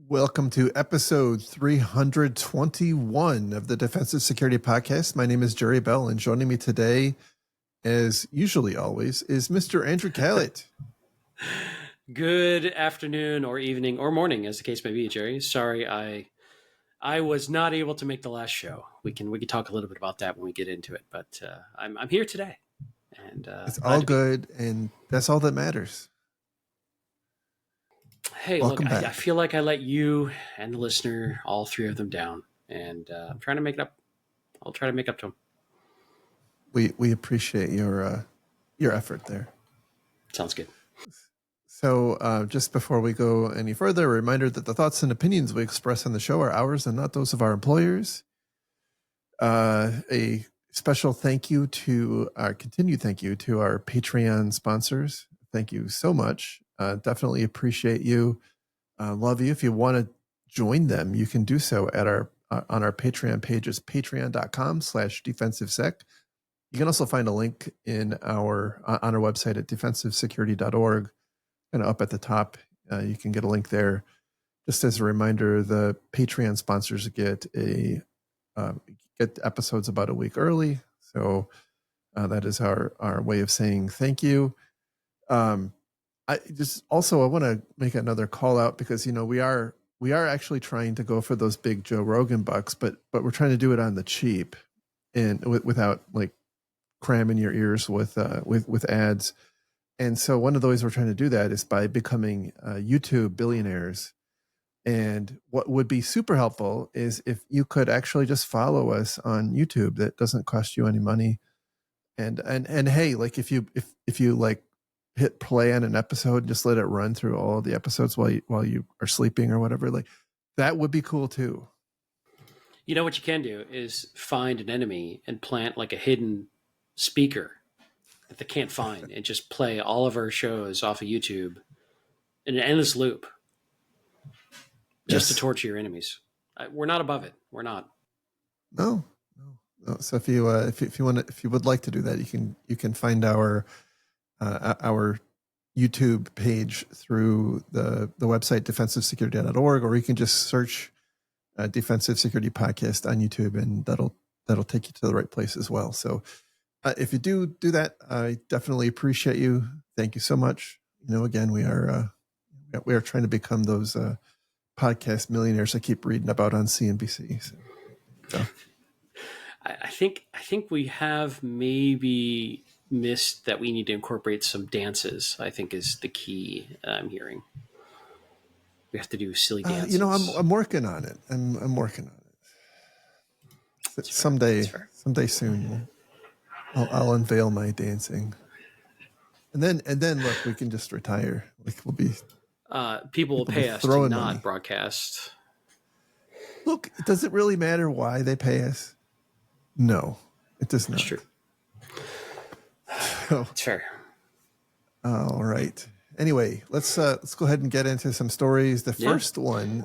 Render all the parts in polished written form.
Welcome to episode 321 of the Defensive Security Podcast. My name is Jerry Bell, and joining me today, as usually always, is Mr. Andrew Callett. Good afternoon or evening or morning, as the case may be, Jerry. Sorry, I was not able to make the last show. We can talk a little bit about that when we get into it, but I'm here today, and it's all good, and that's all that matters. Hey, welcome look, I feel like I let you and the listener, all three of them, down, and I'm trying to make it up. I'll try to make up to them. We appreciate your effort there. Sounds good. So just before we go any further, a reminder that the thoughts and opinions we express on the show are ours and not those of our employers. A special thank you to our continued thank you to our Patreon sponsors. Thank you so much. Definitely appreciate you. Love you. If you want to join them, you can do so at our on our Patreon pages, patreon.com/defensivesec. You can also find a link in on our website at defensivesecurity.org. Kind of up at the top, you can get a link there. Just as a reminder, the Patreon sponsors get episodes about a week early. So that is our way of saying thank you. I want to make another call out because, we are actually trying to go for those big Joe Rogan bucks, but we're trying to do it on the cheap and without like cramming your ears with ads. And so one of the ways we're trying to do that is by becoming YouTube billionaires. And what would be super helpful is if you could actually just follow us on YouTube. That doesn't cost you any money. And hey, like if you like hit play on an episode and just let it run through all of the episodes while you are sleeping or whatever, like that would be cool too. You know what you can do is find an enemy and plant like a hidden speaker that they can't find and just play all of our shows off of YouTube in an endless loop just to torture your enemies. We're not above it. We're not. No. So if you would like to do that, you can find our YouTube page through the website defensivesecurity.org, or you can just search Defensive Security Podcast on YouTube, and that'll take you to the right place as well. So if you do that, I definitely appreciate you. Thank you so much. Again, we are trying to become those podcast millionaires I keep reading about on CNBC. So. I think we have maybe missed that we need to incorporate some dances, I think is the key I'm hearing. We have to do silly dances. I'm working on it. I'm working on it. That's someday soon I'll unveil my dancing. And then look, we can just retire. Like we'll be people will pay us to not broadcast. Look, does it really matter why they pay us? No, it does not. That's true. It's fair. All right. Anyway, let's go ahead and get into some stories. The first one.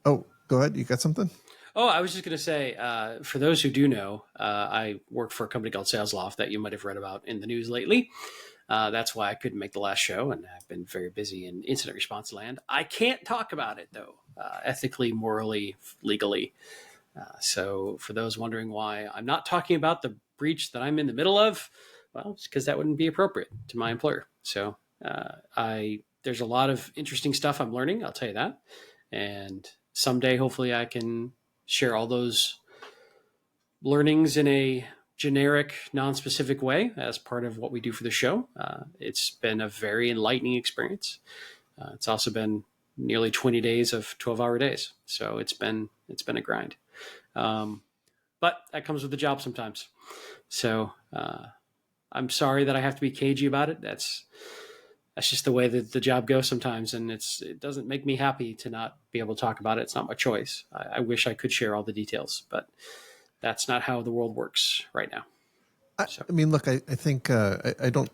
Oh, go ahead. You got something? Oh, I was just going to say, for those who do know, I work for a company called SalesLoft that you might have read about in the news lately. That's why I couldn't make the last show, and I've been very busy in incident response land. I can't talk about it, though, ethically, morally, legally. So for those wondering why I'm not talking about the breach that I'm in the middle of, well, it's because that wouldn't be appropriate to my employer. So there's a lot of interesting stuff I'm learning, I'll tell you that. And someday, hopefully, I can share all those learnings in a generic, non-specific way as part of what we do for the show. It's been a very enlightening experience. It's also been nearly 20 days of 12-hour days. So it's been a grind. But that comes with the job sometimes. So I'm sorry that I have to be cagey about it. That's just the way that the job goes sometimes. And it doesn't make me happy to not be able to talk about it. It's not my choice. I wish I could share all the details, but that's not how the world works right now. I mean, look, I think I don't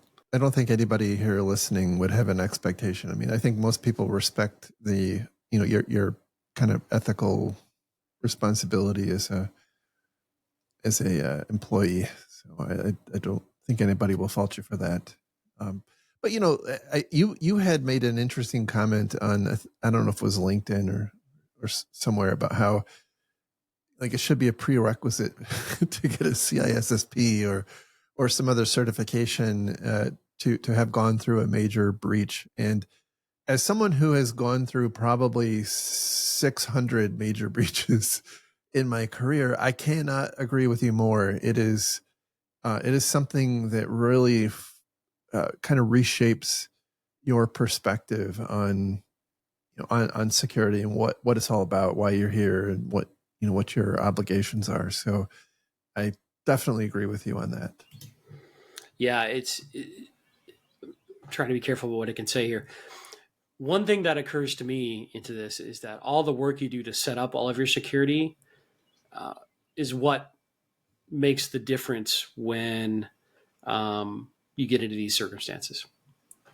think anybody here listening would have an expectation. I mean, I think most people respect the, your kind of ethical responsibility as a employee. So I don't think anybody will fault you for that. But you had made an interesting comment on, I don't know if it was LinkedIn or or somewhere about how like it should be a prerequisite to get a CISSP or some other certification to have gone through a major breach. And as someone who has gone through probably 600 major breaches in my career, I cannot agree with you more. It is something that really kind of reshapes your perspective on on security and what it's all about, why you're here, and what your obligations are. So I definitely agree with you on that. Yeah, trying to be careful about what I can say here. One thing that occurs to me into this is that all the work you do to set up all of your security uh, is what makes the difference when you get into these circumstances.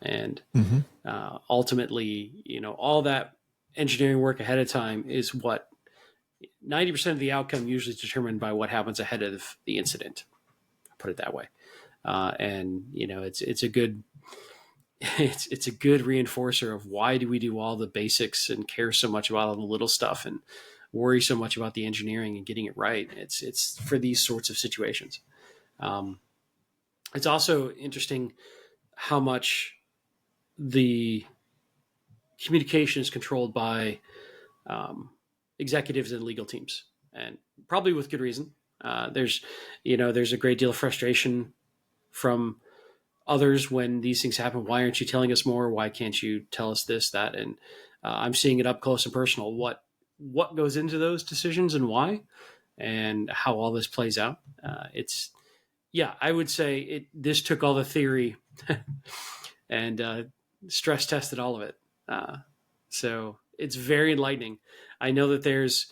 And Mm-hmm. ultimately, all that engineering work ahead of time is what 90% of the outcome usually is determined by what happens ahead of the incident. I'll put it that way. And it's a good it's a good reinforcer of why do we do all the basics and care so much about all the little stuff and worry so much about the engineering and getting it right. It's for these sorts of situations. Um, it's also interesting how much the communication is controlled by um, executives and legal teams, and probably with good reason. There's a great deal of frustration from others when these things happen. Why aren't you telling us more? Why can't you tell us this, that? And I'm seeing it up close and personal. What goes into those decisions and why, and how all this plays out. It's Yeah, I would say this took all the theory and stress tested all of it. So it's very enlightening. I know that there's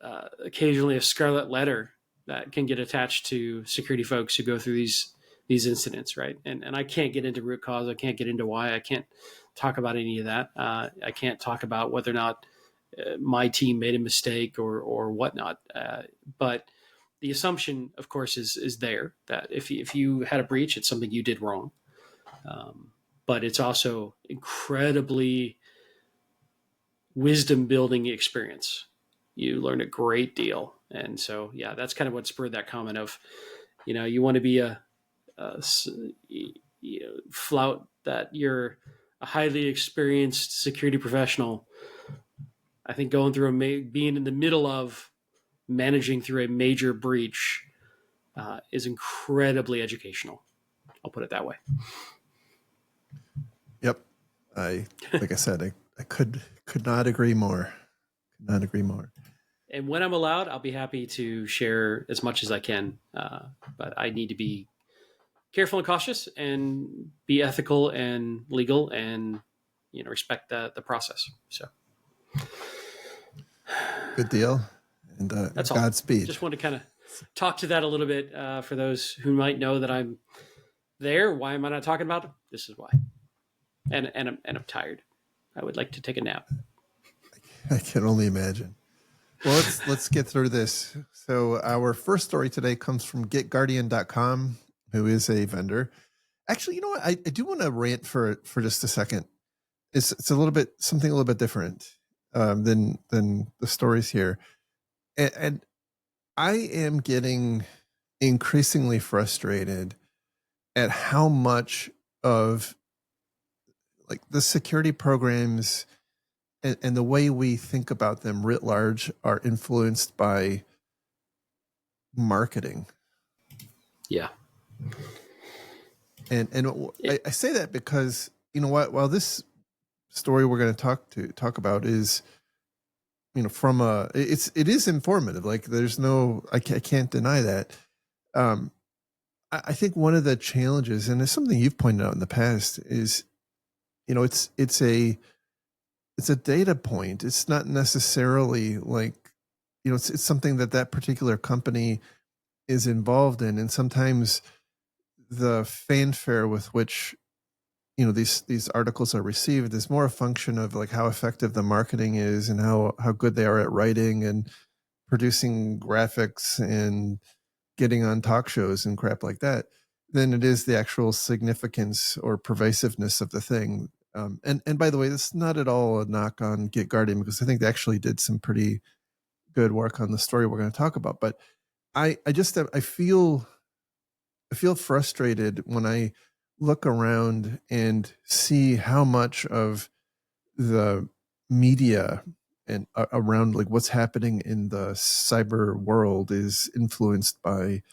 occasionally a scarlet letter that can get attached to security folks who go through these incidents, right? And I can't get into root cause. I can't get into why. I can't talk about any of that. I can't talk about whether or not my team made a mistake or whatnot. But the assumption, of course, is there that if you had a breach, it's something you did wrong. But it's also incredibly wisdom building experience. You learn a great deal. And so, yeah, that's kind of what spurred that comment of, you want to be a flout that you're a highly experienced security professional. I think going through being in the middle of managing through a major breach is incredibly educational. I'll put it that way. Yep. Like I said, I could not agree more. Could not agree more. And when I'm allowed, I'll be happy to share as much as I can. But I need to be careful and cautious and be ethical and legal and respect the process. So Good deal. And that's all. Godspeed. Just want to kind of talk to that a little bit for those who might know that I'm there. Why am I not talking about it? This is why. And I'm tired. I would like to take a nap. I can only imagine. Well, let's get through this. So our first story today comes from getguardian.com, who is a vendor. Actually, you know what? I do want to rant for just a second. It's a little bit something a little bit different than the stories here, and I am getting increasingly frustrated at how much of like the security programs and the way we think about them writ large are influenced by marketing. Yeah. And I say that because, you know what, while this story we're going to talk about is, from it is informative. Like there's I can't deny that. I think one of the challenges, and it's something you've pointed out in the past, is, it's a data point. It's not necessarily like, it's something that particular company is involved in. And sometimes the fanfare with which, these articles are received is more a function of like how effective the marketing is and how good they are at writing and producing graphics and getting on talk shows and crap like that than it is the actual significance or pervasiveness of the thing. And by the way, this is not at all a knock on Git Guardian, because I think they actually did some pretty good work on the story we're going to talk about. But I just I feel frustrated when I look around and see how much of the media and around like what's happening in the cyber world is influenced by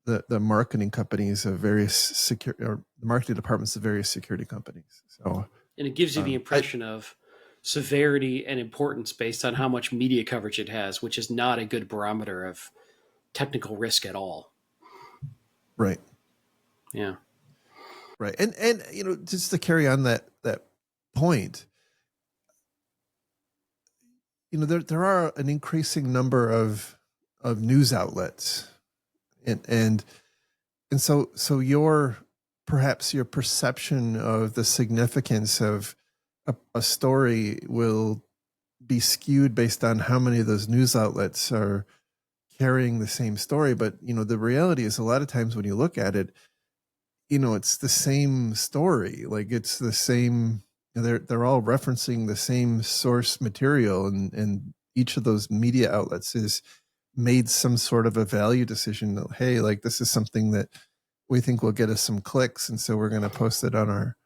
the marketing companies of various secure or the marketing departments of various security companies. So And it gives you the I impression of severity and importance based on how much media coverage it has, which is not a good barometer of technical risk at all. right. Yeah. Right. And just to carry on that point, there are an increasing number of news outlets, and so your perhaps your perception of the significance of a story will be skewed based on how many of those news outlets are carrying the same story. But the reality is, a lot of times when you look at it, it's the same story. Like, it's the same. They're all referencing the same source material, and each of those media outlets has made some sort of a value decision that, hey, like, this is something that we think will get us some clicks, and so we're going to post it on our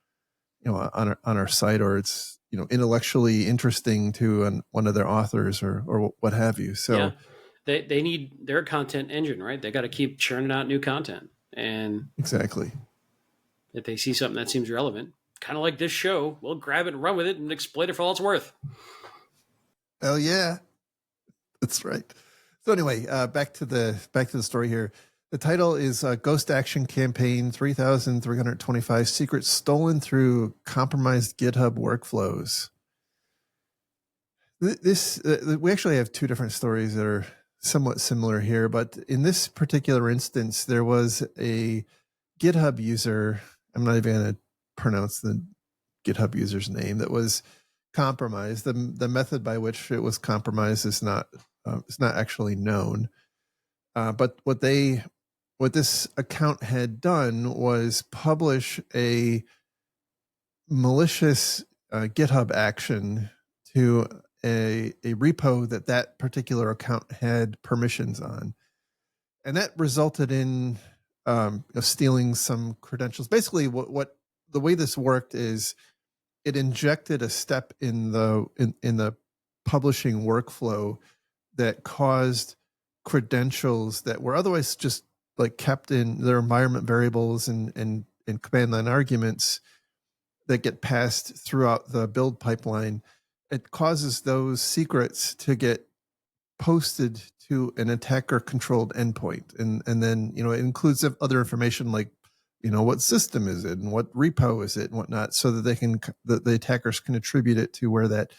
on our site, or it's intellectually interesting to one of their authors, or what have you. Yeah. So They need their content engine, right? They got to keep churning out new content. And exactly. if they see something that seems relevant, kind of like this show, we'll grab it and run with it and exploit it for all it's worth. Hell yeah. That's right. So anyway, back to the story here. The title is Ghost Action Campaign 3,325 Secrets Stolen Through Compromised GitHub Workflows. This we actually have two different stories that are somewhat similar here, but in this particular instance, there was a GitHub user. I'm not even going to pronounce the GitHub user's name that was compromised. The method by which it was compromised is not actually known. But what this account had done was publish a malicious GitHub action to a repo that particular account had permissions on, and that resulted in stealing some credentials. Basically, what the way this worked is it injected a step in the publishing workflow that caused credentials that were otherwise just like kept in their environment variables and command line arguments that get passed throughout the build pipeline. It causes those secrets to get posted to an attacker controlled endpoint, and then it includes other information like what system is it and what repo is it and whatnot, so that the attackers can attribute it to where that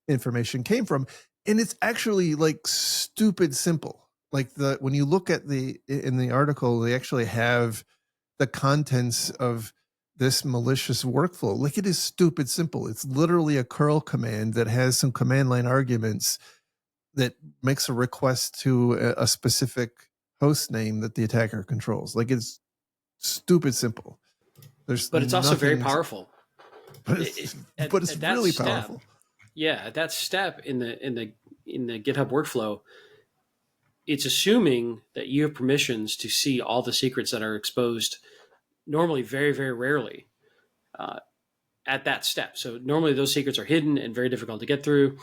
information came from. And it's actually like stupid simple. Like, when you look at in the article, they actually have the contents of this malicious workflow. Like, it is stupid simple. It's literally a curl command that has some command line arguments that makes a request to a specific host name that the attacker controls. Like, it's stupid simple. There's But it's also very nothing, powerful. but It, it's at that really step, powerful. yeah, at that step in the GitHub workflow, it's assuming that you have permissions to see all the secrets that are exposed. Normally, very very rarely, uh, at that step. So normally those secrets are hidden and very difficult to get through.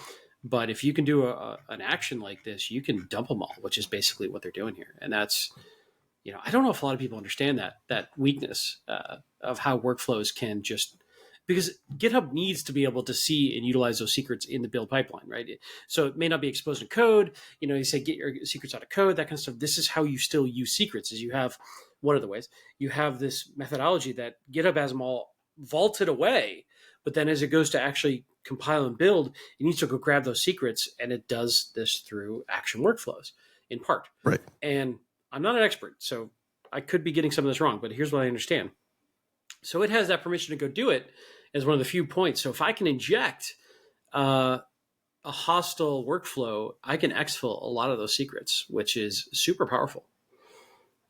But if you can do an action like this, you can dump them all, which is basically what they're doing here. And that's, I don't know if a lot of people understand that weakness of how workflows can just, because GitHub needs to be able to see and utilize those secrets in the build pipeline, right? So it may not be exposed in code. You say get your secrets out of code, that kind of stuff. This is how you still use secrets. Is you have one of the ways you have this methodology that GitHub has them all vaulted away, but then as it goes to actually compile and build, it needs to go grab those secrets, and it does this through action workflows in part. Right. And I'm not an expert, so I could be getting some of this wrong, but here's what I understand. So it has that permission to go do it as one of the few points. So if I can inject a hostile workflow, I can exfil a lot of those secrets, which is super powerful.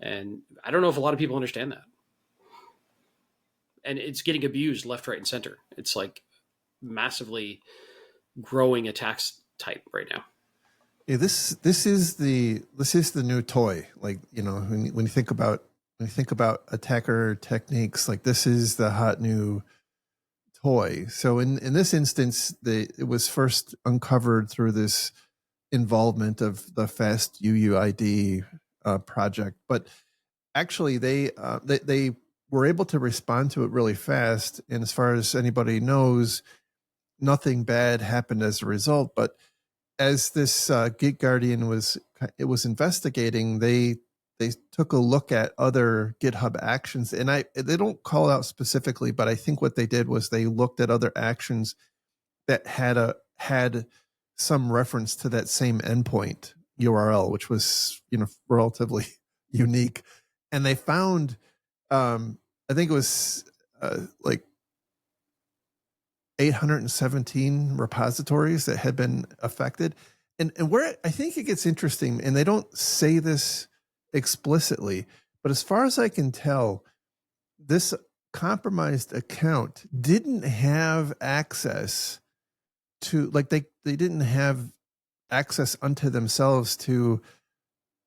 And I don't know if a lot of people understand that. and it's getting abused left, right, and center. It's like massively growing attacks type right now. Yeah, this is the new toy. Like, when you think about attacker techniques, like this is the hot new toy. So in this instance, it was first uncovered through this involvement of the Fast UUID project, but actually they were able to respond to it really fast. And as far as anybody knows, nothing bad happened as a result. But as this Git Guardian was investigating, they took a look at other GitHub actions, and they don't call out specifically, but I think what they did was they looked at other actions that had some reference to that same endpoint URL, which was relatively unique, and they found I think it was like 817 repositories that had been affected. And where I think it gets interesting, and they don't say this explicitly, but as far as I can tell, this compromised account didn't have access to, like, they didn't have access unto themselves to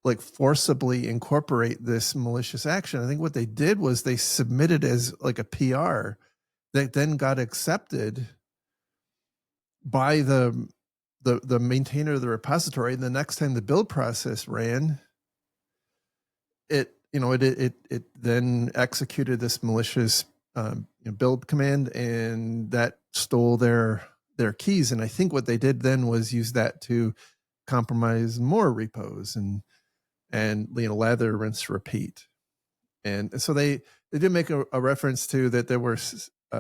like forcibly incorporate this malicious action. I think what they did was they submitted as like a PR that then got accepted by the maintainer of the repository. And the next time the build process ran, it then executed this malicious build command, and that stole their keys. And I think what they did then was use that to compromise more repos and lather, rinse, repeat. And so they did make a reference to that there were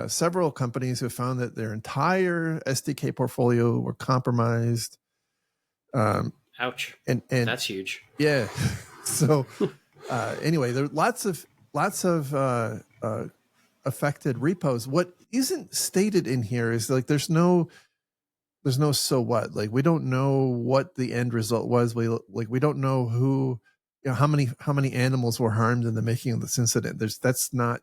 several companies who found that their entire SDK portfolio were compromised. Ouch! And That's huge. yeah, so anyway, there are lots of affected repos. What isn't stated in here is like there's no so what. Like we don't know what the end result was. We don't know who, how many animals were harmed in the making of this incident. That's not,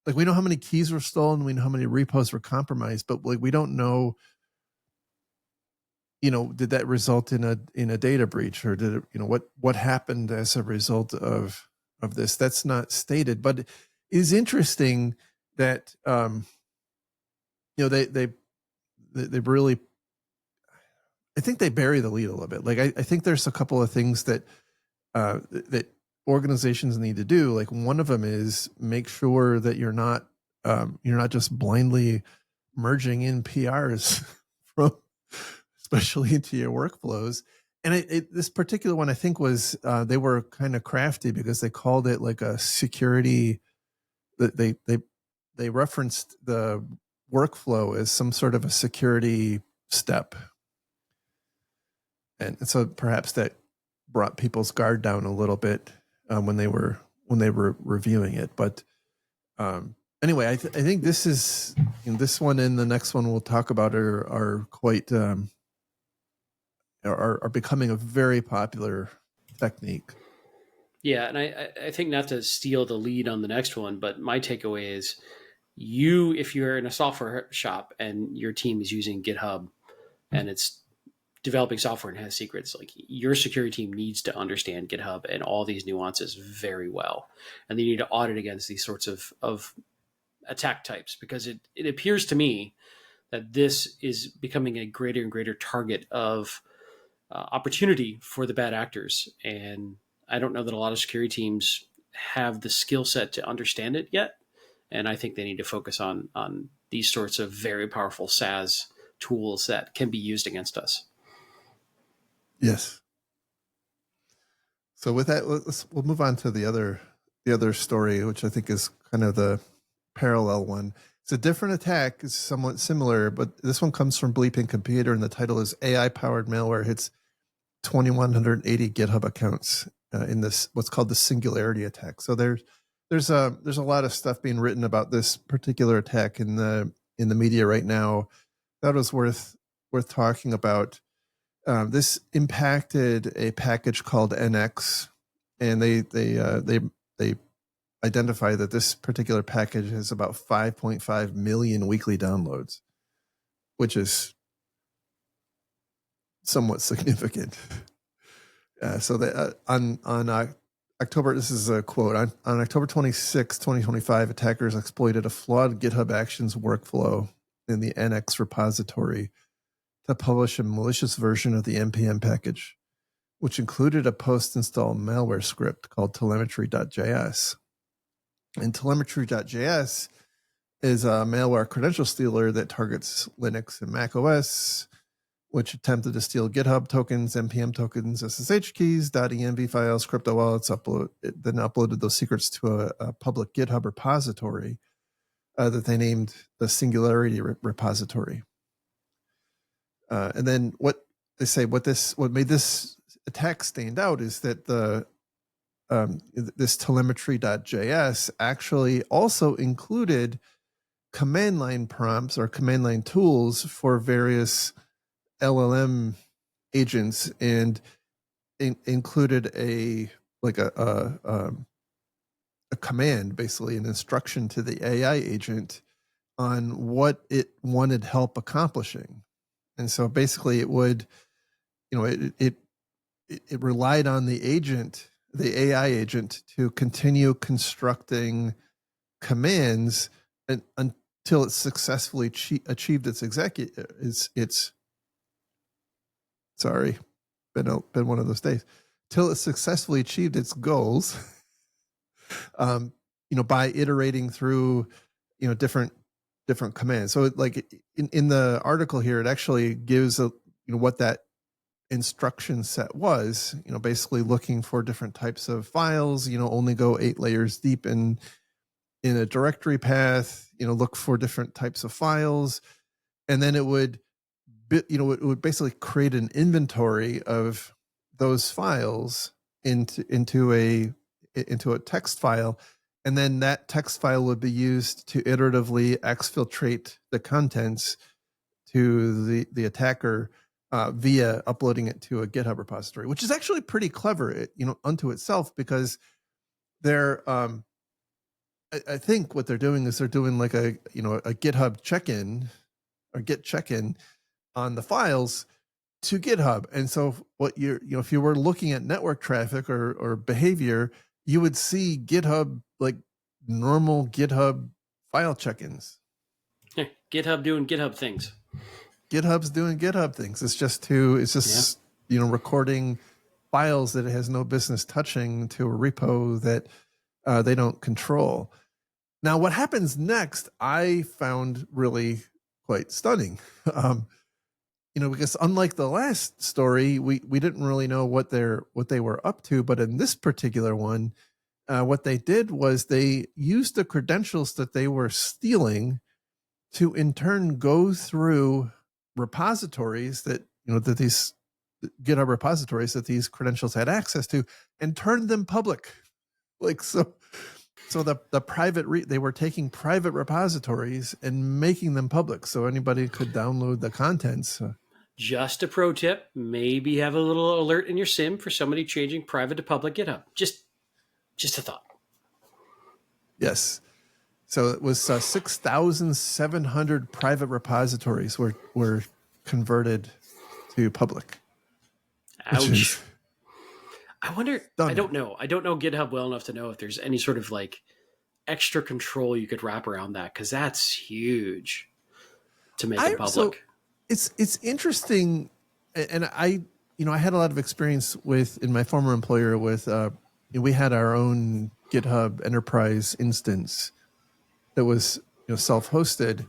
like, we know how many keys were stolen, we know how many repos were compromised, but like we don't know, did that result in a data breach, or did it, what happened as a result of this? That's not stated, but it is interesting that they really, I think they bury the lead a little bit. Like I think there's a couple of things that that organizations need to do. Like one of them is make sure that you're not just blindly merging in PRs from, especially into your workflows. And this particular one, I think, was they were kind of crafty because they called it like a security. They referenced the workflow as some sort of a security step, and so perhaps that brought people's guard down a little bit when they were reviewing it. But anyway, I think this is, this one and the next one we'll talk about are quite are becoming a very popular technique. Yeah, and I think, not to steal the lead on the next one, but my takeaway is, if you're in a software shop and your team is using GitHub and it's developing software and has secrets, like, your security team needs to understand GitHub and all these nuances very well, and they need to audit against these sorts of attack types, because it appears to me that this is becoming a greater and greater target of opportunity for the bad actors. And I don't know that a lot of security teams have the skill set to understand it yet. And I think they need to focus on these sorts of very powerful SaaS tools that can be used against us. Yes. So with that, we'll move on to the other story, which I think is kind of the parallel one. It's a different attack. It's somewhat similar, but this one comes from Bleeping Computer, and the title is AI-powered malware hits 2,180 GitHub accounts in this, what's called the Singularity attack. So there's a lot of stuff being written about this particular attack in the media right now. That was worth talking about. This impacted a package called NX, and they identify that this particular package has about 5.5 million weekly downloads, which is somewhat significant. So that on October, this is a quote, on October 26, 2025, attackers exploited a flawed GitHub Actions workflow in the NX repository to publish a malicious version of the npm package, which included a post-install malware script called telemetry.js. And telemetry.js is a malware credential stealer that targets Linux and Mac OS, which attempted to steal GitHub tokens, npm tokens, SSH keys, .env files, crypto wallets, then uploaded those secrets to a public GitHub repository that they named the Singularity repository. And then what they say, what made this attack stand out is that this telemetry.js actually also included command line prompts or command line tools for various LLM agents, and included a command, basically an instruction to the AI agent on what it wanted help accomplishing. And so basically it would, it relied on the agent, the AI agent, to continue constructing commands until it successfully achieved its sorry, been one of those days, till it successfully achieved its goals. By iterating through, different commands. So like in the article here, it actually gives what that instruction set was, basically looking for different types of files, only go 8 layers deep in a directory path, look for different types of files. And then it would, it would basically create an inventory of those files into a text file. And then that text file would be used to iteratively exfiltrate the contents to the attacker via uploading it to a GitHub repository, which is actually pretty clever, unto itself, because they're, I think what they're doing is they're doing like a GitHub check-in or Git check-in on the files to GitHub. And so what if you were looking at network traffic or behavior, you would see GitHub, like normal GitHub file check-ins. GitHub doing GitHub things. GitHub's doing GitHub things. It's just recording files that it has no business touching to a repo that they don't control. Now, what happens next, I found really quite stunning. Because unlike the last story, we didn't really know what they were up to, but in this particular one, what they did was they used the credentials that they were stealing to in turn go through repositories that that these GitHub repositories that these credentials had access to, and turn them public. Like so the private they were taking private repositories and making them public, so anybody could download the contents. Just a pro tip: maybe have a little alert in your SIM for somebody changing private to public GitHub. Just a thought. Yes. So it was 6,700 private repositories were converted to public. Ouch. I wonder, stunning. I don't know GitHub well enough to know if there's any sort of like extra control you could wrap around that, because that's huge to make it public. So it's interesting. And I had a lot of experience in my former employer with, we had our own GitHub enterprise instance that was self-hosted,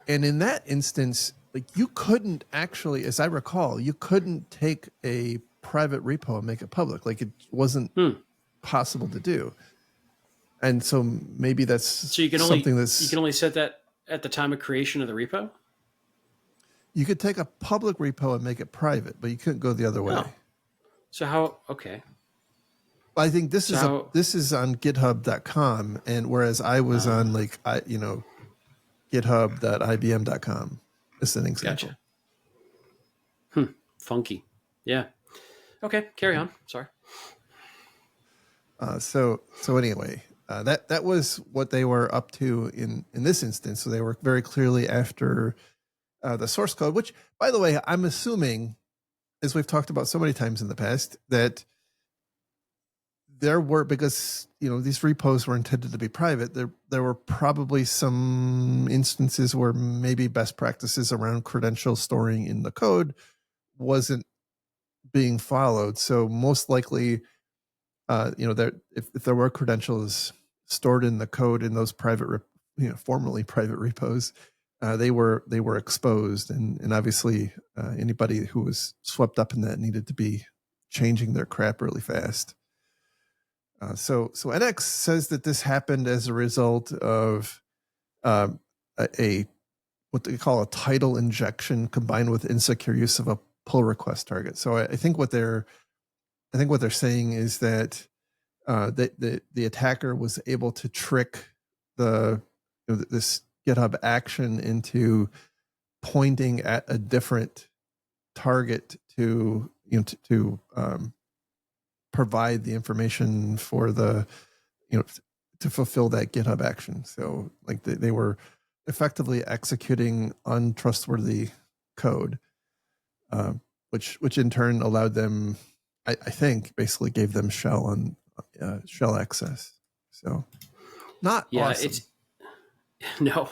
and in that instance, like you couldn't actually, as I recall, you couldn't take a private repo and make it public. Like it wasn't possible to do. And so maybe that's you can only set that at the time of creation of the repo. You could take a public repo and make it private, but you couldn't go the other way. Oh. So how? Okay. I think this is on GitHub.com, and whereas I was on GitHub.ibm.com. It's an example. Gotcha. Funky. Yeah. Okay. Carry on. Sorry. So anyway, That was what they were up to in this instance. So they were very clearly after the source code, which, by the way, I'm assuming, as we've talked about so many times in the past, that there were, because these repos were intended to be private, there were probably some instances where maybe best practices around credential storing in the code wasn't being followed. So most likely, there, if there were credentials stored in the code in those formerly private repos, they were exposed, and obviously anybody who was swept up in that needed to be changing their crap really fast. So NX says that this happened as a result of um, a what they call a title injection combined with insecure use of a pull request target. So I think what they're saying is that the attacker was able to trick this GitHub action into pointing at a different target to provide the information for to fulfill that GitHub action. So like they were effectively executing untrustworthy code, which in turn allowed them, I think, basically gave them shell access. So not Yeah, awesome. it's no,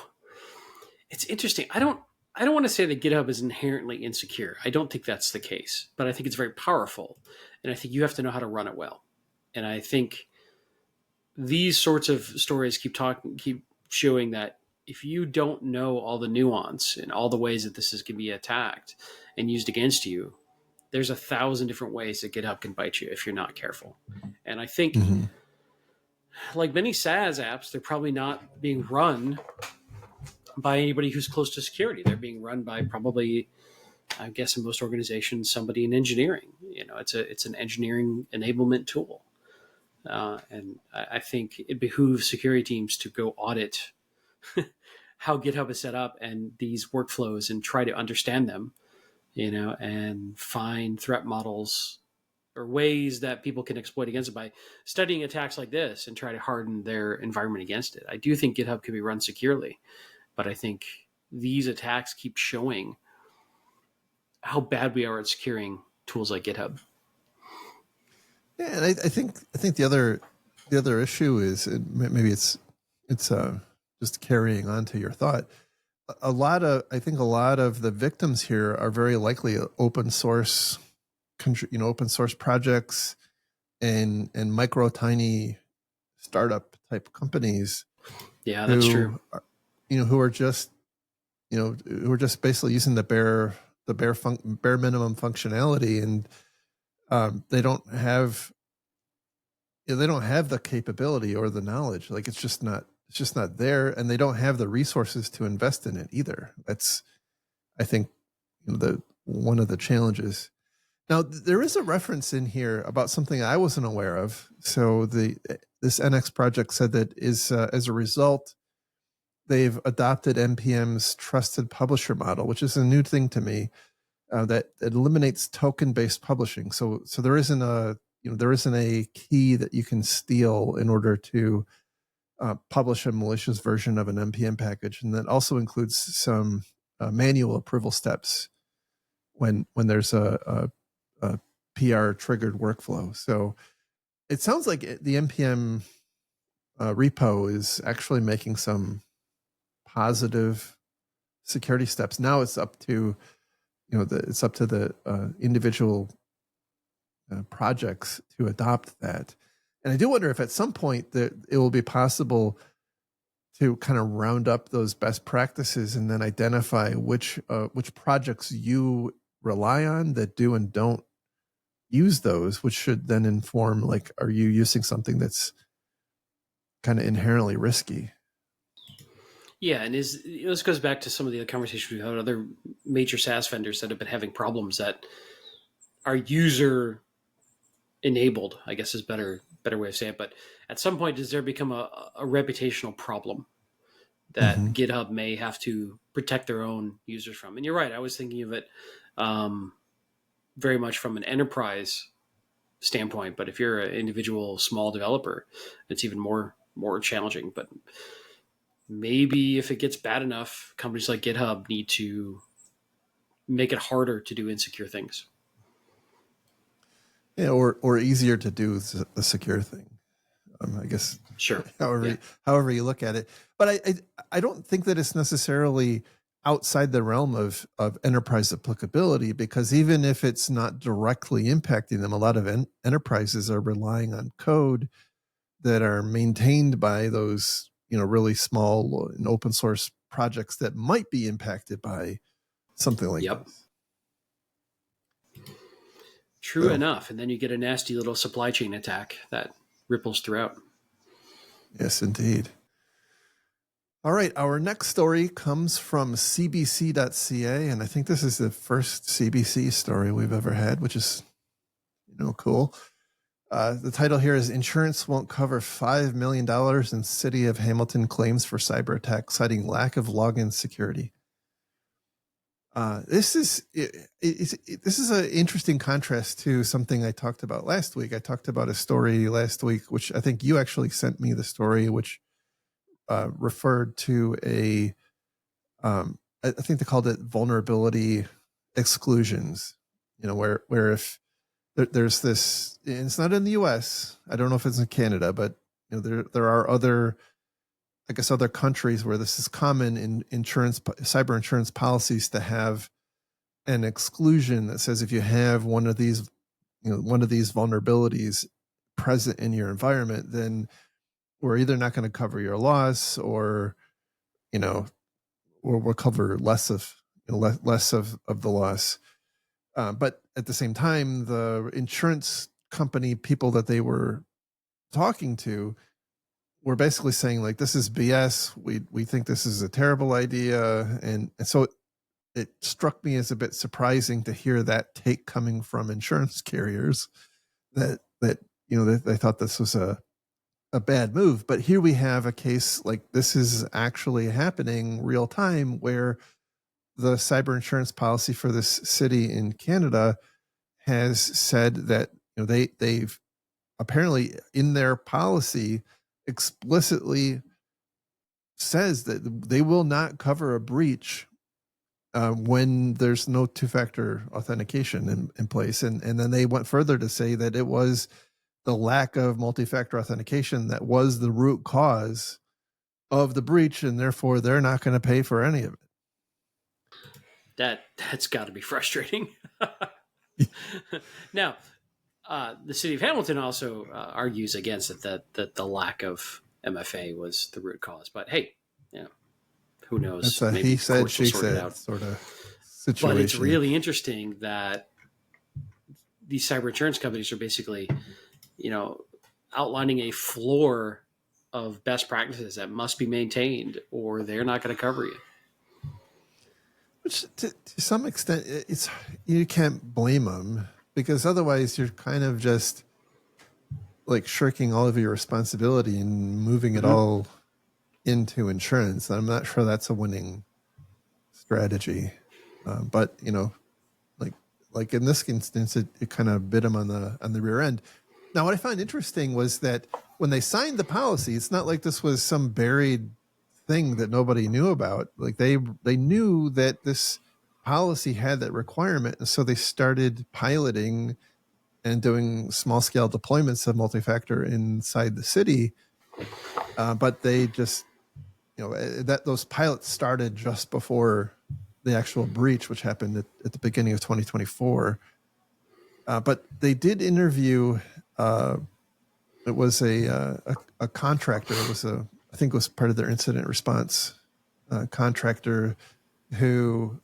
it's interesting. I don't want to say that GitHub is inherently insecure. I don't think that's the case, but I think it's very powerful, and I think you have to know how to run it well. And I think these sorts of stories keep showing that if you don't know all the nuance and all the ways that this is going to be attacked and used against you, there's 1,000 different ways that GitHub can bite you if you're not careful. And I think, Mm-hmm. like many SaaS apps, they're probably not being run by anybody who's close to security. They're being run by probably, I guess, in most organizations, somebody in engineering. It's an engineering enablement tool, and I think it behooves security teams to go audit how GitHub is set up and these workflows and try to understand them, and find threat models or ways that people can exploit against it by studying attacks like this and try to harden their environment against it. I do think GitHub can be run securely, but I think these attacks keep showing how bad we are at securing tools like GitHub. Yeah, and I think the other issue is, and maybe it's just carrying on to your thought. I think a lot of the victims here are very likely open source, open source projects and micro tiny startup type companies Yeah, that's true. who are, who are just basically using the bare minimum functionality, and they don't have the capability or the knowledge. Like it's just not there, and they don't have the resources to invest in it either. That's, I think, the one of the challenges. Now there is a reference in here about something I wasn't aware of. So this NX project said that is as a result they've adopted NPM's trusted publisher model, which is a new thing to me. That eliminates token-based publishing. So there isn't a key that you can steal in order to publish a malicious version of an npm package, and that also includes some manual approval steps when there's a PR triggered workflow. So it sounds like the npm repo is actually making some positive security steps. Now it's up to the individual projects to adopt that. And I do wonder if at some point that it will be possible to kind of round up those best practices and then identify which projects you rely on that do and don't use those, which should then inform, like, are you using something that's kind of inherently risky? Yeah, and this goes back to some of the other conversations we've had with other major SaaS vendors that have been having problems that are user enabled, I guess is better way of saying it. But at some point, does there become a reputational problem that Mm-hmm. GitHub may have to protect their own users from? And you're right. I was thinking of it very much from an enterprise standpoint. But if you're an individual small developer, it's even more more challenging. But maybe if it gets bad enough, companies like GitHub need to make it harder to do insecure things. Yeah, or easier to do the secure thing. I guess Sure. however Yeah. however you look at it. But I don't think that it's necessarily outside the realm of enterprise applicability, because even if it's not directly impacting them, a lot of enterprises are relying on code that are maintained by those really small and open source projects that might be impacted by something like Yep. this. True So enough. And then you get a nasty little supply chain attack that ripples throughout. yes, indeed. All right, our next story comes from cbc.ca, and I think this is the first CBC story we've ever had, which is cool. The title here is "Insurance Won't Cover $5 million in City of Hamilton Claims for Cyber Attack, Citing Lack of Login Security." This is an interesting contrast to something I talked about last week. I talked about a story last week, which I think you actually sent me the story, which referred to I think they called it vulnerability exclusions. Where if there's this, and it's not in the U.S. I don't know if it's in Canada, but there are other, I guess, other countries where this is common in cyber insurance policies to have an exclusion that says if you have one of these vulnerabilities present in your environment, then we're either not going to cover your loss, or or we'll cover less of the loss. But at the same time, the insurance company people that they were talking to were basically saying, like, this is BS. We think this is a terrible idea, and so it struck me as a bit surprising to hear that take coming from insurance carriers, that they thought this was a bad move. But here we have a case like this is actually happening real time, where the cyber insurance policy for this city in Canada has said that they've apparently in their policy explicitly says that they will not cover a breach when there's no two-factor authentication in place. And then they went further to say that it was the lack of multi-factor authentication that was the root cause of the breach, and therefore they're not going to pay for any of That's got to be frustrating. it. Now, the city of Hamilton also argues against it, that the lack of MFA was the root cause. But hey, who knows? That's a Maybe he said, courts will she sort it said out. sort of But it's situation. really interesting that these cyber insurance companies are basically, outlining a floor of best practices that must be maintained, or they're not going to cover you. Which to some extent, it's you can't blame them, because otherwise you're kind of just like shirking all of your responsibility and moving it all into insurance. I'm not sure that's a winning strategy. But like in this instance, it kind of bit them on the rear end. Now, what I find interesting was that when they signed the policy, it's not like this was some buried thing that nobody knew about. Like they knew that this policy had that requirement, and so they started piloting and doing small scale deployments of multi-factor inside the city. But they just, that those pilots started just before the actual breach, which happened at the beginning of 2024. But they did interview. It was a contractor. It was I think it was part of their incident response contractor who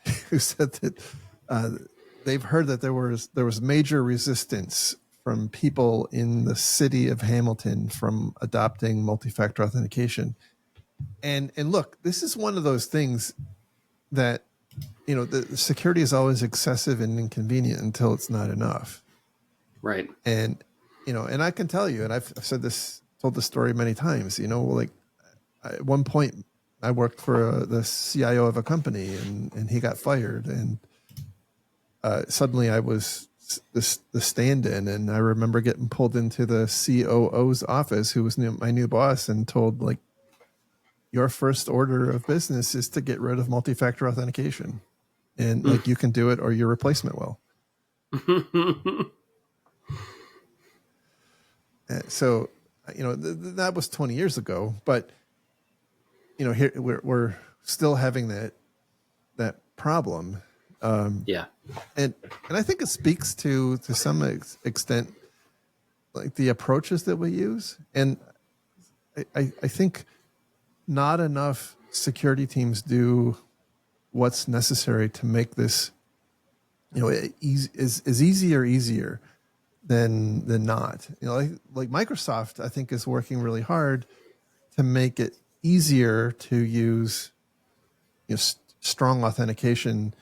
said that they've heard that there was major resistance from people in the city of Hamilton from adopting multi-factor authentication. And look, this is one of those things that the security is always excessive and inconvenient until it's not enough. Right. And and I can tell you, and I've told this story many times. Like at one point, I worked for the CIO of a company, and he got fired, and suddenly I was the stand-in, and I remember getting pulled into the COO's office, who was my new boss, and told, like, your first order of business is to get rid of multi-factor authentication, and like, you can do it or your replacement will. So, that was 20 years ago, but here we're still having that problem. Yeah. And I think it speaks to some extent, like, the approaches that we use. And I think not enough security teams do what's necessary to make this, is easier than not. Like Microsoft, I think, is working really hard to make it easier to use, strong authentication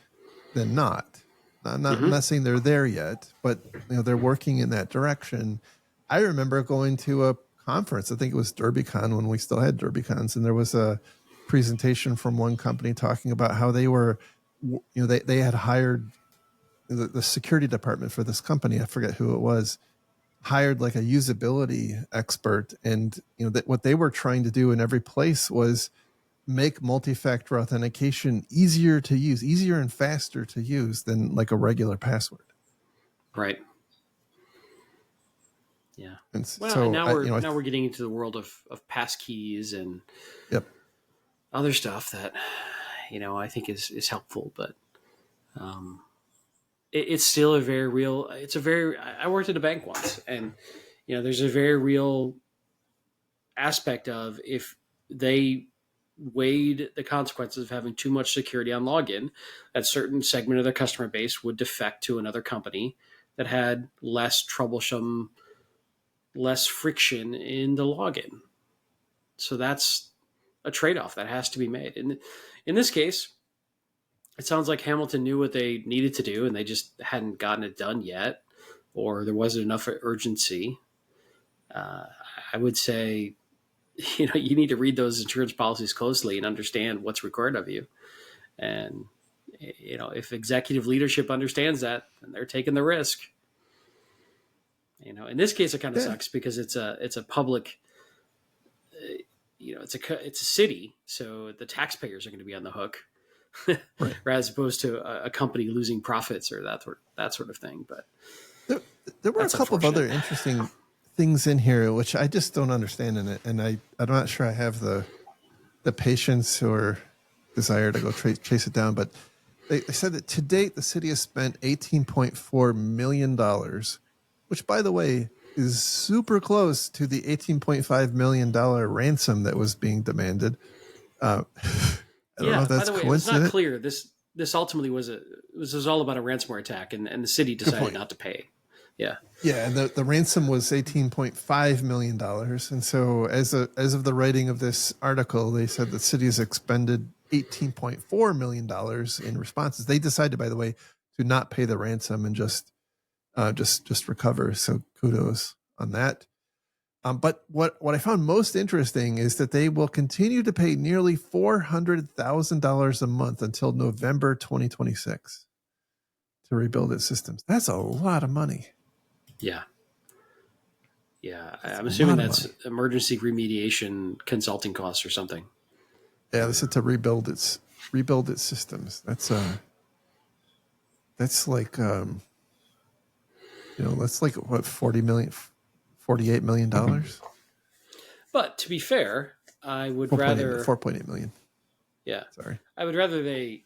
than not. I'm not saying they're there yet, but they're working in that direction. I remember going to a conference, I think it was DerbyCon, when we still had DerbyCons, and there was a presentation from one company talking about how they were, they had hired the security department for this company. I forget who it was, hired like a usability expert, and that what they were trying to do in every place was make multi-factor authentication easier to use, easier and faster to use than like a regular password. Right. Yeah. And Well, so and now we're getting into the world of passkeys and yep. other stuff that I think is helpful, but it's still a very real. I worked at a bank once, and there's a very real aspect of, if they weighed the consequences of having too much security on login, that certain segment of their customer base would defect to another company that had less troublesome, less friction in the login. So that's a trade-off that has to be made. And in this case, it sounds like Hamilton knew what they needed to do, and they just hadn't gotten it done yet, or there wasn't enough urgency. I would say, you need to read those insurance policies closely and understand what's required of you. And, if executive leadership understands that, then they're taking the risk. In this case, it kind of sucks because it's a public, it's a city, so the taxpayers are going to be on the hook, right, as opposed to a company losing profits or that sort of thing. But there were a couple of other interesting things in here which I just don't understand in it, and I'm not sure I have the patience or desire to go chase it down. But they said that to date the city has spent $18.4 million, which, by the way, is super close to the $18.5 million ransom that was being demanded. I don't know if that's by the way, coincidence. It's not clear. This ultimately was all about a ransomware attack, and the city decided not to pay. Yeah. Yeah, and the ransom was $18.5 million. And so as of the writing of this article, they said the city has expended $18.4 million in responses. They decided, by the way, to not pay the ransom and just recover. So kudos on that. But what I found most interesting is that they will continue to pay nearly $400,000 a month until November 2026 to rebuild its systems. That's a lot of money. Yeah. Yeah. I'm assuming that's emergency remediation consulting costs or something. Yeah, they said to rebuild its systems. That's like that's like what, $48 million. But to be fair, I would rather $4.8 million. Yeah. Sorry. I would rather they,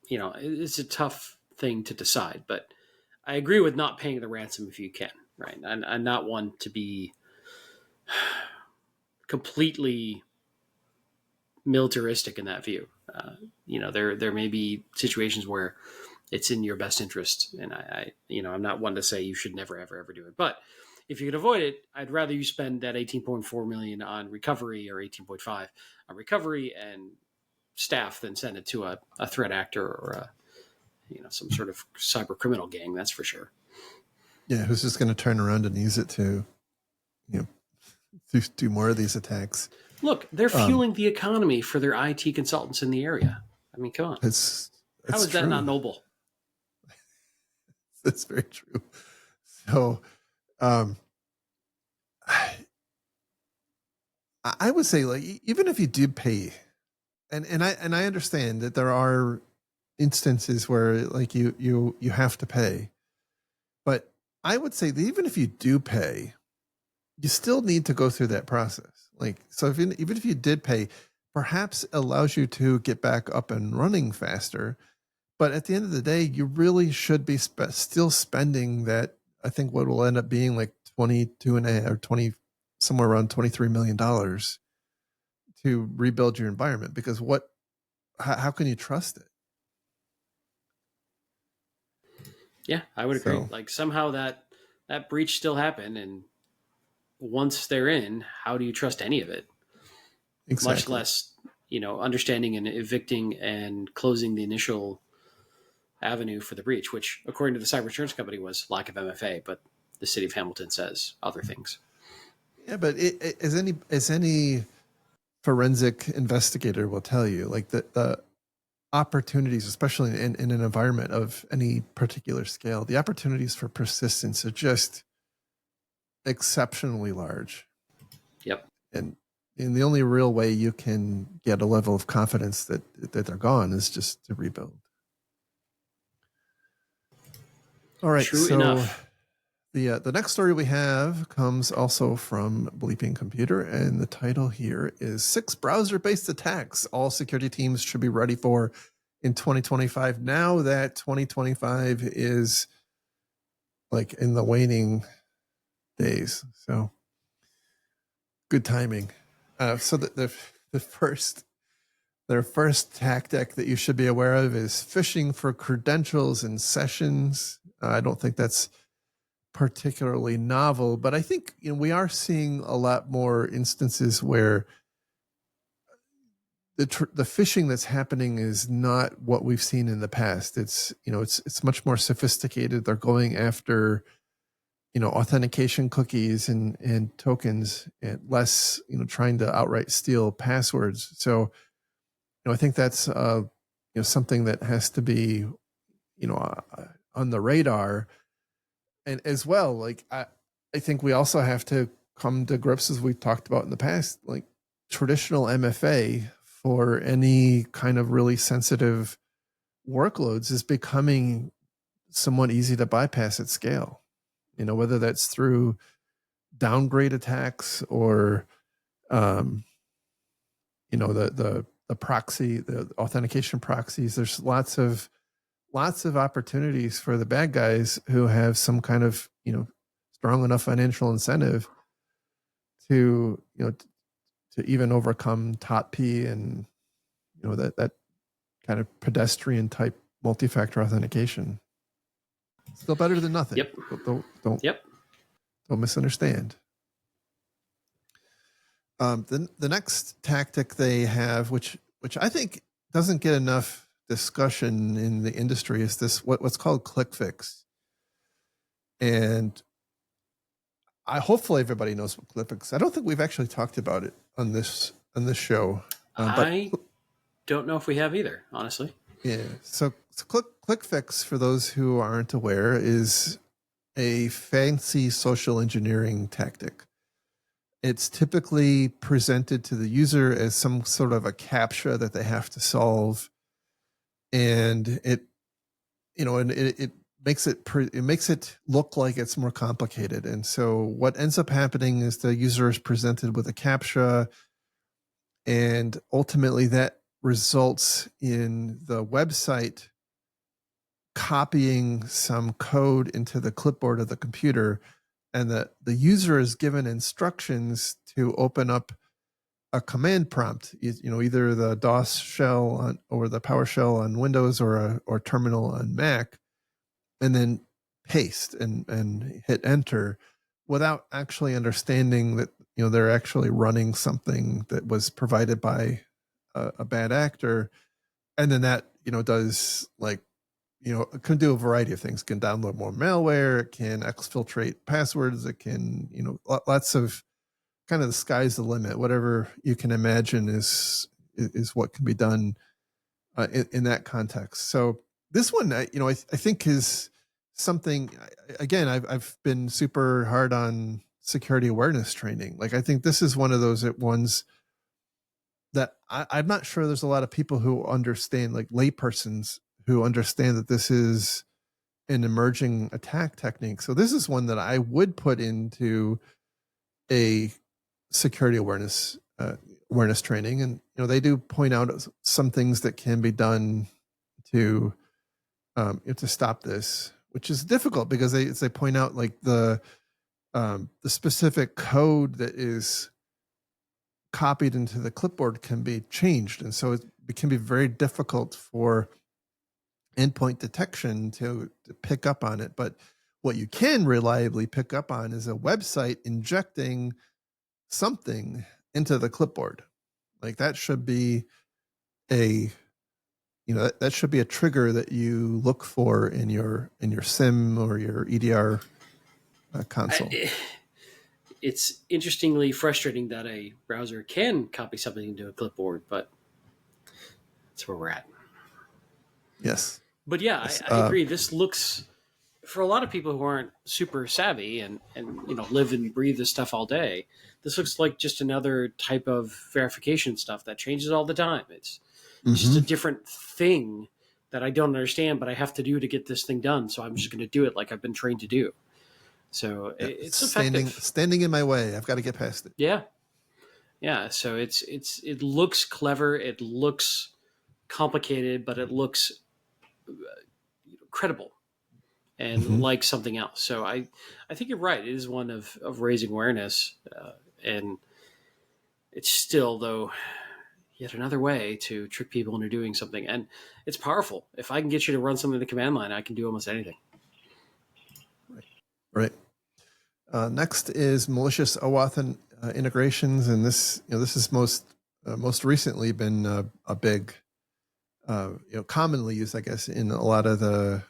it's a tough thing to decide, but I agree with not paying the ransom if you can, right? I'm not one to be completely militaristic in that view. There may be situations where it's in your best interest, and I'm not one to say you should never, ever, ever do it. But if you can avoid it, I'd rather you spend that $18.4 million on recovery, or $18.5 on recovery and staff, than send it to a threat actor or some sort of cyber criminal gang. That's for sure. Yeah, who's just going to turn around and use it to, do more of these attacks? Look, they're fueling the economy for their IT consultants in the area. I mean, come on. How is that not noble? That's very true. So, um, I would say, like, even if you do pay, and I understand that there are instances where, like, you have to pay, but I would say that even if you do pay, you still need to go through that process. Like, so even if you did pay, perhaps it allows you to get back up and running faster. But at the end of the day, you really should be still spending that. I think what will end up being like 22 and a half or 20, somewhere around $23 million to rebuild your environment. Because how can you trust it? Yeah, I would agree. So Like somehow that breach still happened, and once they're in, how do you trust any of it? Much exactly. less, understanding and evicting and closing the initial avenue for the breach, which, according to the cyber insurance company, was lack of MFA, but the city of Hamilton says other things. Yeah, but as any forensic investigator will tell you, like the opportunities, especially in an environment of any particular scale, the opportunities for persistence are just exceptionally large. Yep. And the only real way you can get a level of confidence that they're gone is just to rebuild. All right, True so enough. the next story we have comes also from Bleeping Computer, and the title here is 6 browser-based attacks all security teams should be ready for in 2025. Now that 2025 is like in the waning days, so good timing. So the first their first tactic that you should be aware of is phishing for credentials and sessions. I don't think that's particularly novel, but I think we are seeing a lot more instances where the phishing that's happening is not what we've seen in the past. It's much more sophisticated. They're going after authentication cookies and tokens, and less trying to outright steal passwords. So I think that's something that has to be on the radar. And as well, like I think we also have to come to grips, as we've talked about in the past, like traditional MFA for any kind of really sensitive workloads is becoming somewhat easy to bypass at scale. Whether that's through downgrade attacks or um, the proxy, the authentication proxies. There's lots of opportunities for the bad guys who have some kind of strong enough financial incentive to to even overcome top P and that kind of pedestrian type multi-factor authentication. Still better than nothing. Yep. Yep. Don't misunderstand. The next tactic they have, which I think doesn't get enough discussion in the industry, is this what's called click fix. And hopefully everybody knows what click fix. I don't think we've actually talked about it on this show, but I don't know if we have either, honestly. yeah. So click fix, for those who aren't aware, is a fancy social engineering tactic. It's typically presented to the user as some sort of a CAPTCHA that they have to solve, and it makes it look like it's more complicated. And so what ends up happening is the user is presented with a CAPTCHA, and ultimately that results in the website copying some code into the clipboard of the computer, and the user is given instructions to open up a command prompt, either the DOS shell or the PowerShell on Windows or terminal on Mac, and then paste and hit enter without actually understanding that they're actually running something that was provided by a bad actor. And then that does, like, it can do a variety of things. It can download more malware. It can exfiltrate passwords. It can, lots of, kind of, the sky's the limit. Whatever you can imagine is what can be done in that context. So this one, I think is something. Again, I've been super hard on security awareness training. Like I think this is one of those ones that I'm not sure there's a lot of people who understand, like laypersons who understand that this is an emerging attack technique. So this is one that I would put into a security awareness training, and they do point out some things that can be done to to stop this, which is difficult because they point out like the specific code that is copied into the clipboard can be changed, and so it can be very difficult for endpoint detection to pick up on it. But what you can reliably pick up on is a website injecting something into the clipboard. Like that should be a that should be a trigger that you look for in your SIM or your EDR console. It's interestingly frustrating that a browser can copy something into a clipboard, but that's where we're at. Yes. But yeah, Yes. I agree. This looks, for a lot of people who aren't super savvy and live and breathe this stuff all day, this looks like just another type of verification stuff that changes all the time. It's just a Mm-hmm. different thing that I don't understand, but I have to do to get this thing done. So I'm just going to do it like I've been trained to do. So Yeah, it's it's standing effective. standing in my way. I've got to get past it. Yeah, yeah. So it looks clever. It looks complicated, but it looks credible and Mm-hmm. like something else. So I think you're right. It is one of raising awareness, and it's still though yet another way to trick people into doing something. And it's powerful. If I can get you to run something in the command line, I can do almost anything. Right. Right. Next is malicious OAuth integrations, and this is most recently been a big commonly used, I guess, in a lot of the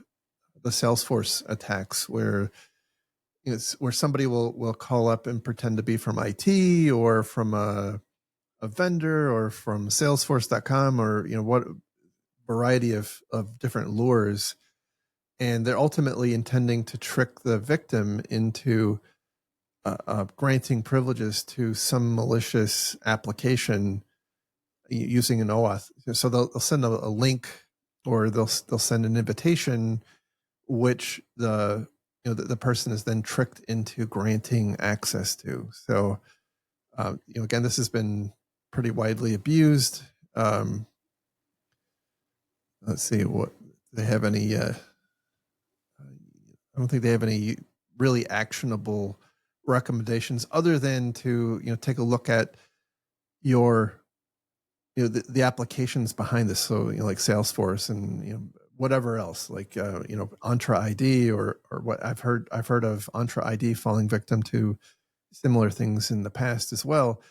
Salesforce attacks where where somebody will call up and pretend to be from IT or from a vendor or from Salesforce.com or what variety of different lures, and they're ultimately intending to trick the victim into granting privileges to some malicious application using an OAuth. So they'll send a link or they'll send an invitation, which the person is then tricked into granting access to. So again, this has been pretty widely abused. Let's see what they have any. I don't think they have any really actionable recommendations other than to take a look at your the applications behind this. So like Salesforce and whatever else, like Entra ID or what I've heard of Entra ID falling victim to similar things in the past as well.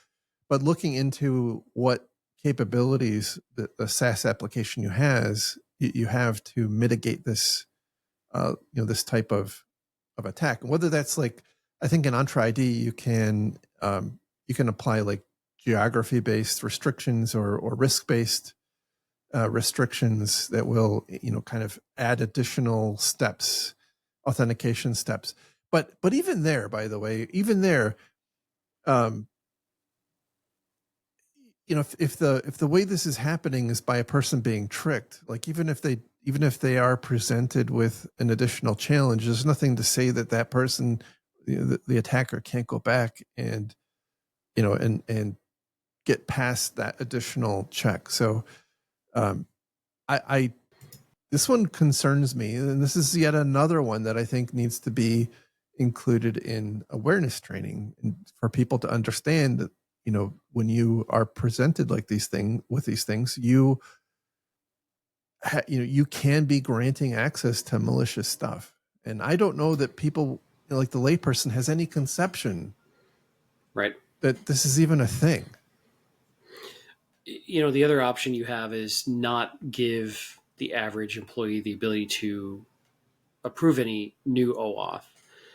But looking into what capabilities the SaaS application you have to mitigate this this type of attack, and whether that's like, I think in Entra ID you can apply like geography based restrictions or risk based restrictions that will kind of add additional steps, authentication steps. But even there, by the way, even there, um, if the way this is happening is by a person being tricked, like even if they are presented with an additional challenge, there's nothing to say that that person, the attacker, can't go back and and get past that additional check. So um, I this one concerns me, and this is yet another one that I think needs to be included in awareness training and for people to understand that when you are presented like these things, you can be granting access to malicious stuff, and I don't know that people, like the layperson, has any conception Right. that this is even a thing. The other option you have is not give the average employee the ability to approve any new OAuth.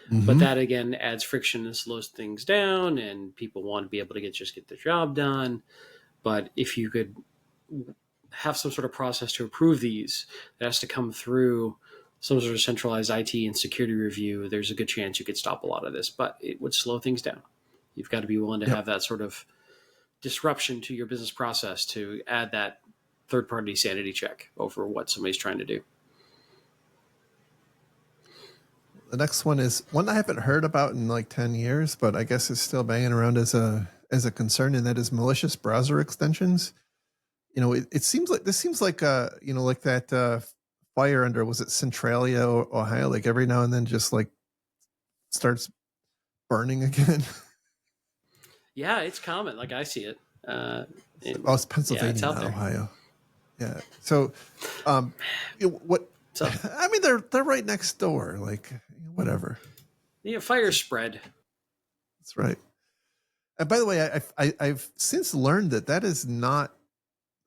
But Mm-hmm. that again adds friction and slows things down, and people want to be able to get the job done. But if you could have some sort of process to approve these, that has to come through some sort of centralized IT and security review, there's a good chance you could stop a lot of this, but it would slow things down. You've got to be willing to Yep. have that sort of disruption to your business process to add that third party sanity check over what somebody's trying to do. The next one is one I haven't heard about in like 10 years, but I guess it's still banging around as a concern, and that is malicious browser extensions. It seems like like that fire under, was it Centralia, Ohio? Like every now and then just like starts burning again. Yeah, it's common. Like I see it. It's Pennsylvania, it's out not there. Ohio. Yeah. So, what? So, I mean, they're right next door. Like, whatever. Yeah, fire spread. That's right. And by the way, I've since learned that is not.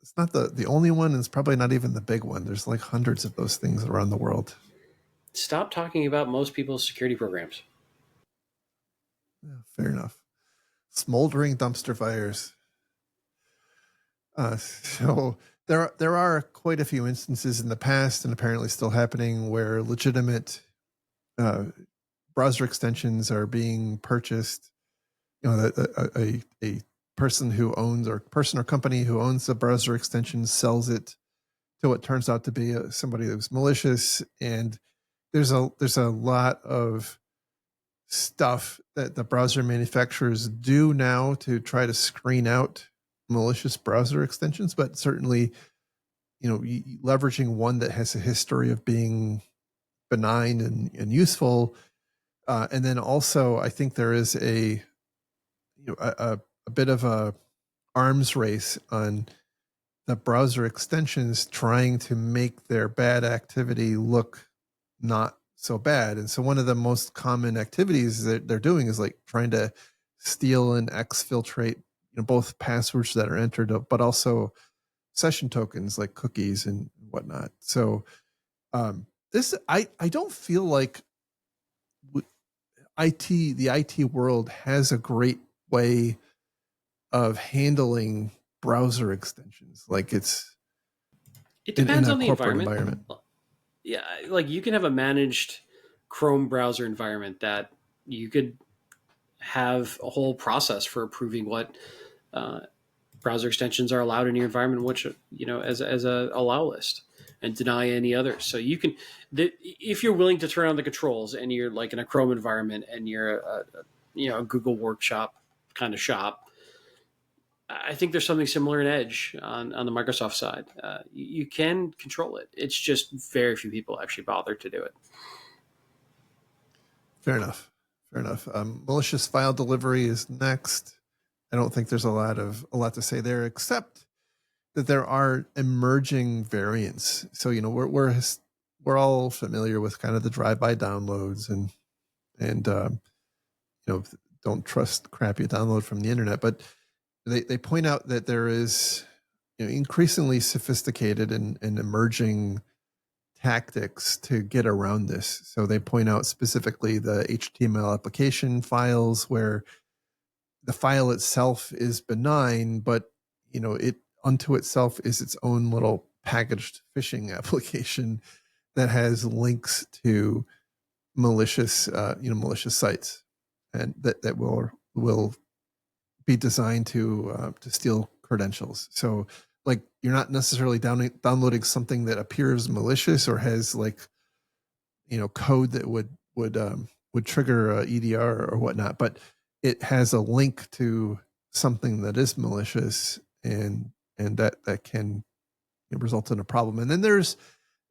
It's not the only one. And it's probably not even the big one. There's like hundreds of those things around the world. Stop talking about most people's security programs. Yeah, fair enough. Smoldering dumpster fires. So there are quite a few instances in the past, and apparently still happening, where legitimate browser extensions are being purchased. A person or company who owns the browser extension sells it to what turns out to be somebody that was malicious, and there's a lot of stuff that the browser manufacturers do now to try to screen out malicious browser extensions, but certainly, leveraging one that has a history of being benign and useful. And then also, I think there is a bit of a arms race on the browser extensions trying to make their bad activity look not so bad. And so one of the most common activities that they're doing is like trying to steal and exfiltrate, both passwords that are entered, but also session tokens like cookies and whatnot. So I don't feel like the IT world has a great way of handling browser extensions. Like It in depends a on the corporate environment. Yeah, like you can have a managed Chrome browser environment that you could have a whole process for approving what browser extensions are allowed in your environment, which as a allow list, and deny any others. So you can, if you're willing to turn on the controls, and you're like in a Chrome environment, and you're a Google Workshop kind of shop. I think there's something similar in Edge on the Microsoft side. You can control it. It's just very few people actually bother to do it. Fair enough. Malicious file delivery is next. I don't think there's a lot to say there, except that there are emerging variants. So we're all familiar with kind of the drive-by downloads and don't trust crap you download from the internet. But they point out that there is increasingly sophisticated and emerging tactics to get around this. So they point out specifically the HTML application files, where the file itself is benign, but it unto itself is its own little packaged phishing application that has links to malicious sites, and that will be designed to steal credentials. So like you're not necessarily downloading something that appears malicious or has like code that would trigger EDR or whatnot, but it has a link to something that is malicious, and that can result in a problem. And then there's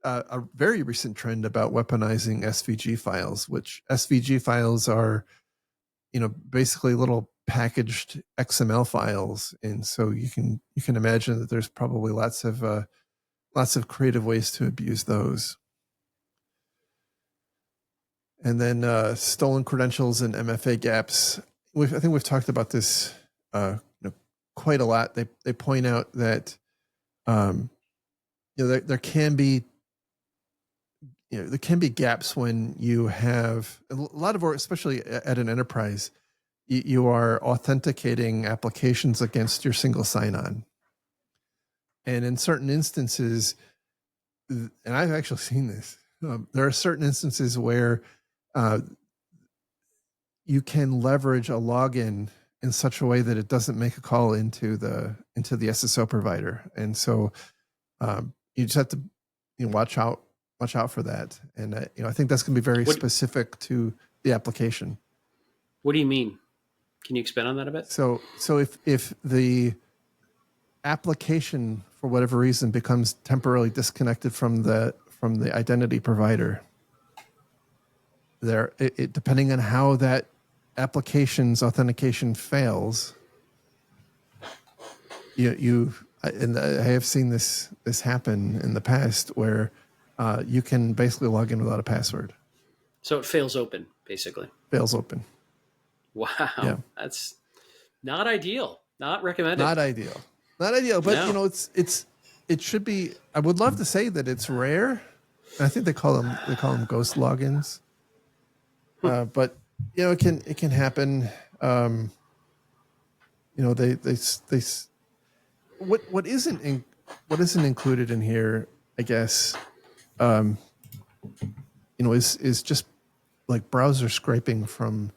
a very recent trend about weaponizing SVG files, which SVG files are basically little packaged XML files, and so you can imagine that there's probably lots of creative ways to abuse those. And then stolen credentials and MFA gaps. I think we've talked about this quite a lot. They point out that there can be gaps when you have a lot of, especially at an enterprise, you are authenticating applications against your single sign-on. And in certain instances, and I've actually seen this, There are certain instances where uh, you can leverage a login in such a way that it doesn't make a call into the SSO provider, and so you just have to watch out for that. And I think that's going to be very What specific to the application. What do you mean? Can you expand on that a bit? So if the application for whatever reason becomes temporarily disconnected from the identity provider, depending on how that application's authentication fails, and I have seen this happen in the past where you can basically log in without a password. So it fails open, basically. Fails open. Wow, Yeah, that's not ideal. Not recommended. not ideal. Not ideal, but No. it should be. I would love to say that it's rare. I think they call them ghost logins. But it can happen. They what isn't included in here, I guess, is just like browser scraping from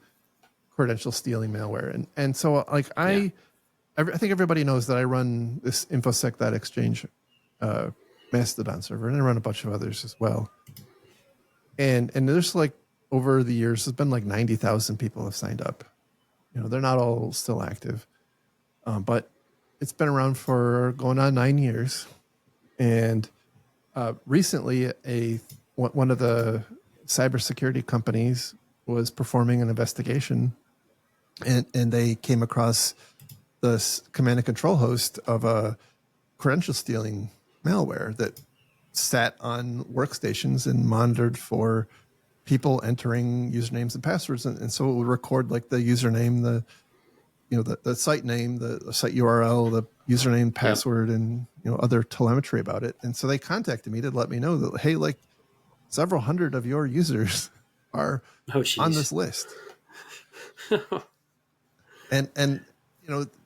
credential stealing malware, and so like Yeah. I think everybody knows that I run this infosec.exchange Mastodon server, and I run a bunch of others as well. And there's like over the years, there's been like 90,000 people have signed up. They're not all still active, but it's been around for going on 9 years. And recently, one of the cybersecurity companies was performing an investigation, and they came across the command and control host of a credential stealing malware that sat on workstations and monitored for people entering usernames and passwords, and so it would record like the username, the site name, the site URL, the username, password, and other telemetry about it. And so they contacted me to let me know that, hey, like several hundred of your users are Oh, on jeez. this list. and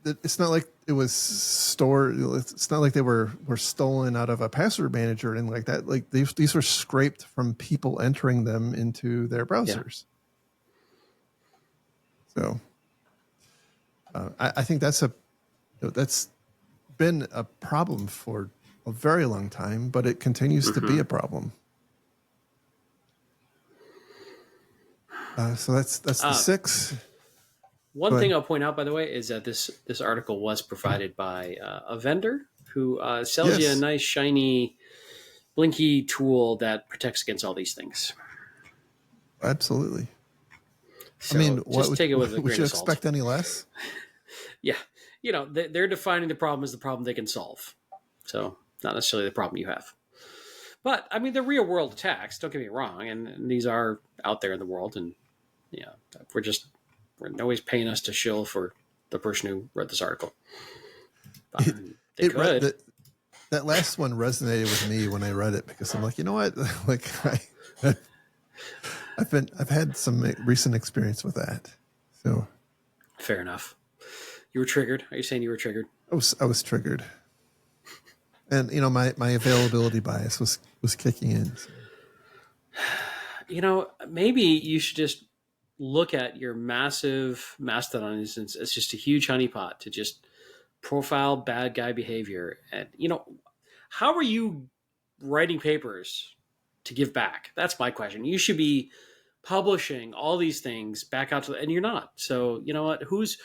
it's not like it was stored. It's not like they were stolen out of a password manager or anything like that. Like these were scraped from people entering them into their browsers. Yeah. So I think that's been a problem for a very long time, but it continues to be a problem. So that's the 6. One thing I'll point out, by the way, is that this article was provided by a vendor who sells you a nice, shiny, blinky tool that protects against all these things. Absolutely. So just take it with a grain of salt. Would you expect any less? Yeah. They're defining the problem as the problem they can solve. So not necessarily the problem you have. But, I mean, the real world attacks, don't get me wrong, and these are out there in the world, and nobody's paying us to shill for the person who wrote this article. That last one resonated with me when I read it, because I'm like, you know what? Like I've had some recent experience with that. So fair enough. You were triggered. Are you saying you were triggered? I was triggered. And my availability bias was kicking in. So. Maybe you should just look at your massive Mastodon instance as just a huge honeypot to just profile bad guy behavior. And how are you writing papers to give back? That's my question. You should be publishing all these things back out and you're not. So you know what? Who's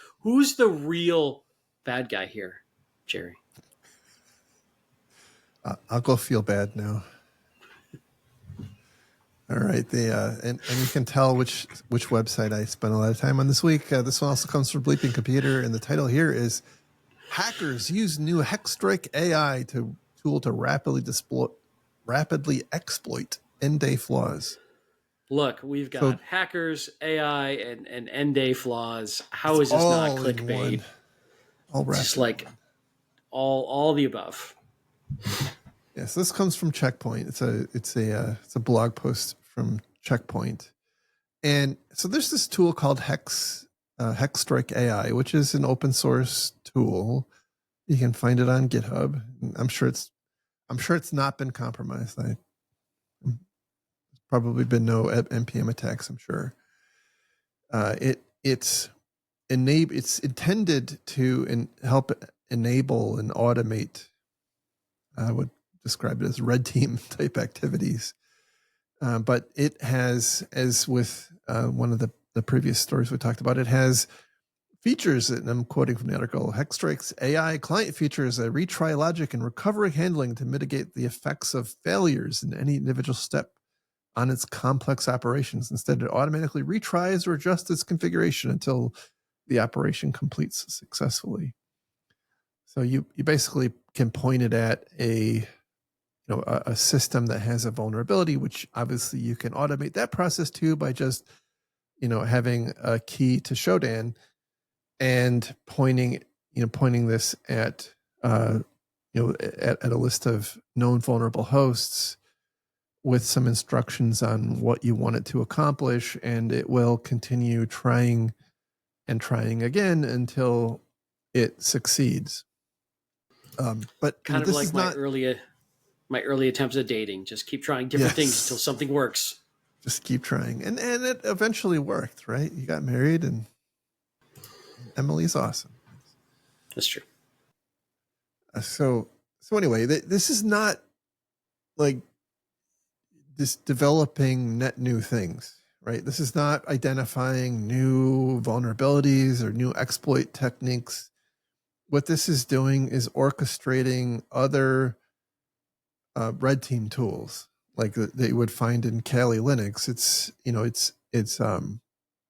the real bad guy here, Jerry? I'll go feel bad now. All right, and you can tell which website I spent a lot of time on this week. This one also comes from Bleeping Computer, and the title here is "Hackers Use New Hexstrike AI Tool to Rapidly Exploit End-Day Flaws." Look, we've got hackers, AI, and end-day flaws. How is this not clickbait? Just like all the above. Yes, this comes from Checkpoint. It's a blog post from Checkpoint, and so there's this tool called Hexstrike AI, which is an open source tool. You can find it on GitHub. I'm sure it's not been compromised. probably been no npm attacks, I'm sure. It's intended to help enable and automate. I would describe it as red team type activities. But it has, as with one of the previous stories we talked about, it has features, and I'm quoting from the article, Hextrake's AI client features a retry logic and recovery handling to mitigate the effects of failures in any individual step on its complex operations. Instead, it automatically retries or adjusts its configuration until the operation completes successfully. So you basically can point it at a system that has a vulnerability, which obviously you can automate that process too by just having a key to Shodan and pointing this at at a list of known vulnerable hosts with some instructions on what you want it to accomplish, and it will continue trying and trying again until it succeeds. But Kind of this like is not. my early attempts at dating. Just keep trying different things until Yes, something works. just keep trying, and it eventually worked, right? You got married, and Emily's awesome. That's true. So anyway, this is not like this developing net new things, right? This is not identifying new vulnerabilities or new exploit techniques. What this is doing is orchestrating other red team tools like that you would find in Kali Linux.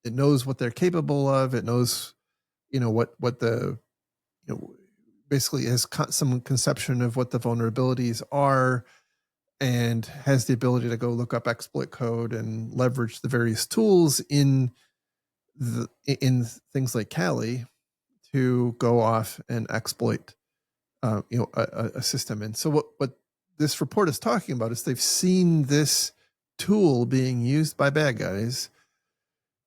It knows what they're capable of. It knows what the basically has some conception of what the vulnerabilities are, and has the ability to go look up exploit code and leverage the various tools in things like Kali to go off and exploit a system. And so what this report is talking about is they've seen this tool being used by bad guys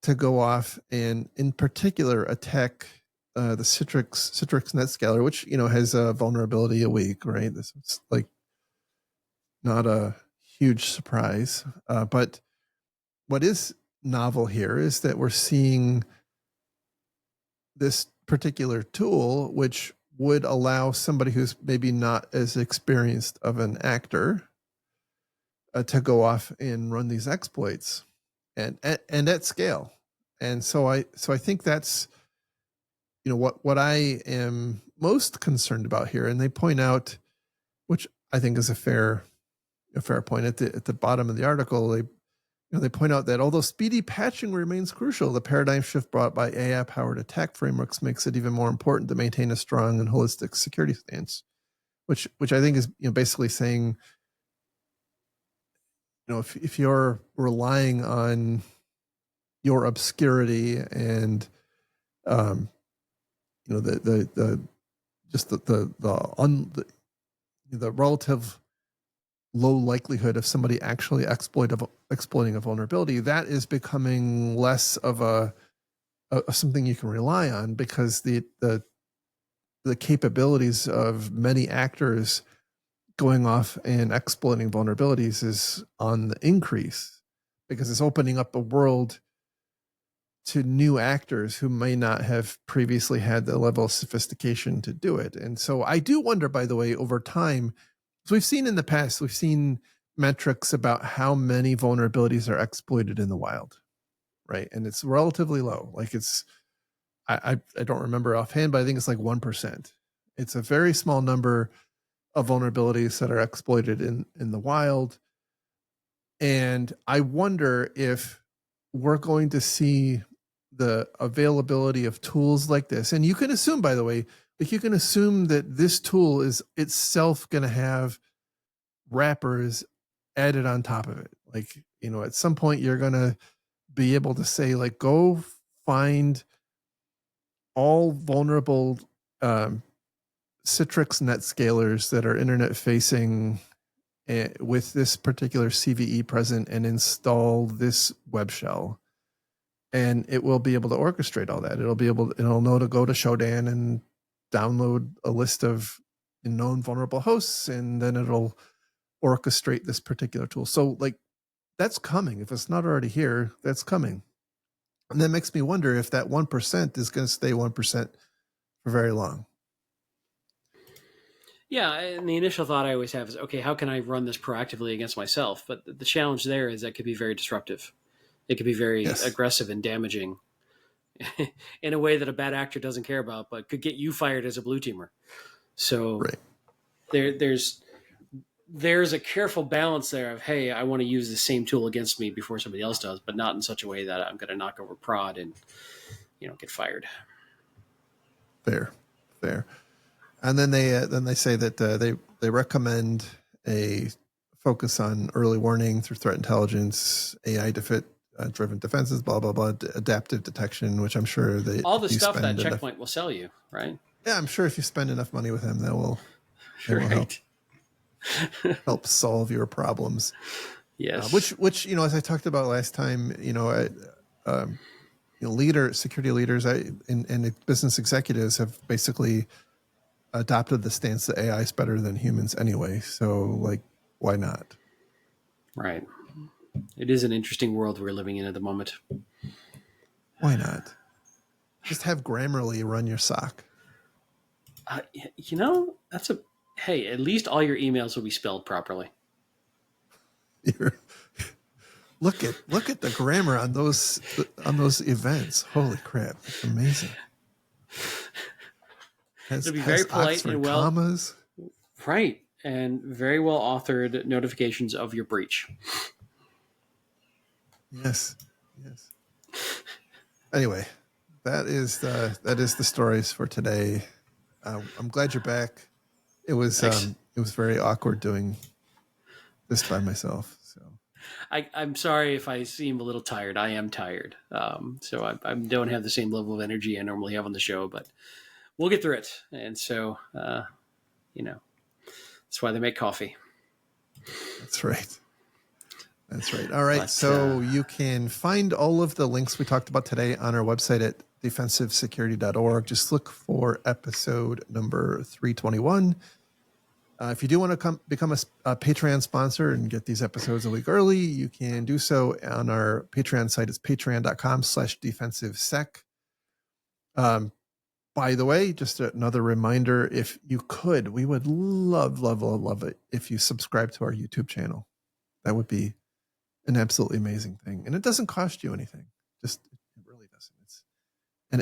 to go off and in particular attack the Citrix NetScaler, which has a vulnerability a week, right? This is like not a huge surprise. But what is novel here is that we're seeing this particular tool, which would allow somebody who's maybe not as experienced of an actor to go off and run these exploits and at scale. And so I think that's what I am most concerned about here. And they point out, which I think is a fair point at the bottom of the article. They point out that although speedy patching remains crucial, the paradigm shift brought by AI-powered attack frameworks makes it even more important to maintain a strong and holistic security stance. Which I think is basically saying, if you're relying on your obscurity and the just the relative low likelihood of somebody actually exploiting a vulnerability, that is becoming less of a something you can rely on, because the capabilities of many actors going off and exploiting vulnerabilities is on the increase, because it's opening up a world to new actors who may not have previously had the level of sophistication to do it. And so I do wonder, by the way, over time, as we've seen in the past, we've seen metrics about how many vulnerabilities are exploited in the wild, right? And it's relatively low. Like I don't remember offhand, but I think it's like 1%. It's a very small number of vulnerabilities that are exploited in the wild. And I wonder if we're going to see the availability of tools like this. And you can assume, by the way, like you can assume that this tool is itself going to have wrappers added on top of it. Like, at some point you're going to be able to say, like, go find all vulnerable Citrix NetScalers that are internet facing with this particular CVE present, and install this web shell. And it will be able to orchestrate all that. It'll know to go to Shodan and download a list of known vulnerable hosts, and then it'll orchestrate this particular tool. So like that's coming. If it's not already here, that's coming. And that makes me wonder if that 1% is going to stay 1% for very long. Yeah, and the initial thought I always have is, okay, how can I run this proactively against myself? But the challenge there is that could be very disruptive. It could be very Yes. aggressive and damaging in a way that a bad actor doesn't care about, but could get you fired as a blue teamer. So Right. there's a careful balance there of, hey, I want to use the same tool against me before somebody else does, but not in such a way that I'm going to knock over prod and get fired. Fair. Fair. And then they say that they recommend a focus on early warning through threat intelligence, AI driven defenses, blah blah blah, adaptive detection, which I'm sure that All if the you stuff that spend enough, Checkpoint will sell you, right? yeah, I'm sure if you spend enough money with them, they will Right. help solve your problems. Yes. Which as I talked about last time, um, security leaders, and business executives have basically adopted the stance that AI is better than humans anyway. So, like, why not? Right. It is an interesting world we're living in at the moment. Why not? Just have Grammarly run your SOC. Uh, that's a hey. At least all your emails will be spelled properly. Look at the grammar on those events. Holy crap, it's amazing. Has It'll be very has polite and Oxford commas. right, and very well authored notifications of your breach. Yes, yes. Anyway, that is the stories for today. I'm glad you're back. It was very awkward doing this by myself. So I'm sorry if I seem a little tired. I am tired. So I don't have the same level of energy I normally have on the show, but we'll get through it. And so, that's why they make coffee. that's right. That's right. All right. But So you can find all of the links we talked about today on our website at defensivesecurity.org. Just look for episode number 321. If you do want to become a Patreon sponsor and get these episodes a week early, you can do so on our Patreon site. It's patreon.com/defensivesec. By the way, just another reminder, if you could, we would love, love, love, love it if you subscribe to our YouTube channel. That would be an absolutely amazing thing. And it doesn't cost you anything. Just, it really doesn't.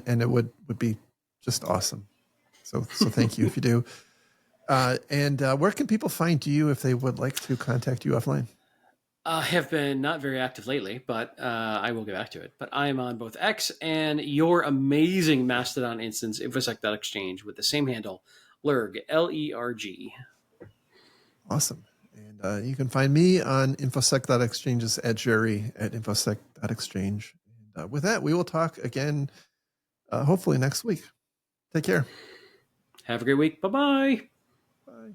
And it would be just awesome. So thank you if you do. And where can people find you if they would like to contact you offline? I have been not very active lately, but I will get back to it. But I am on both X and your amazing Mastodon instance, infosec.exchange, with the same handle, Lerg, Lerg. Awesome. And you can find me on infosec.exchanges at Jerry at infosec.exchange. And with that, we will talk again, hopefully next week. Take care. Have a great week. Bye-bye. Bye.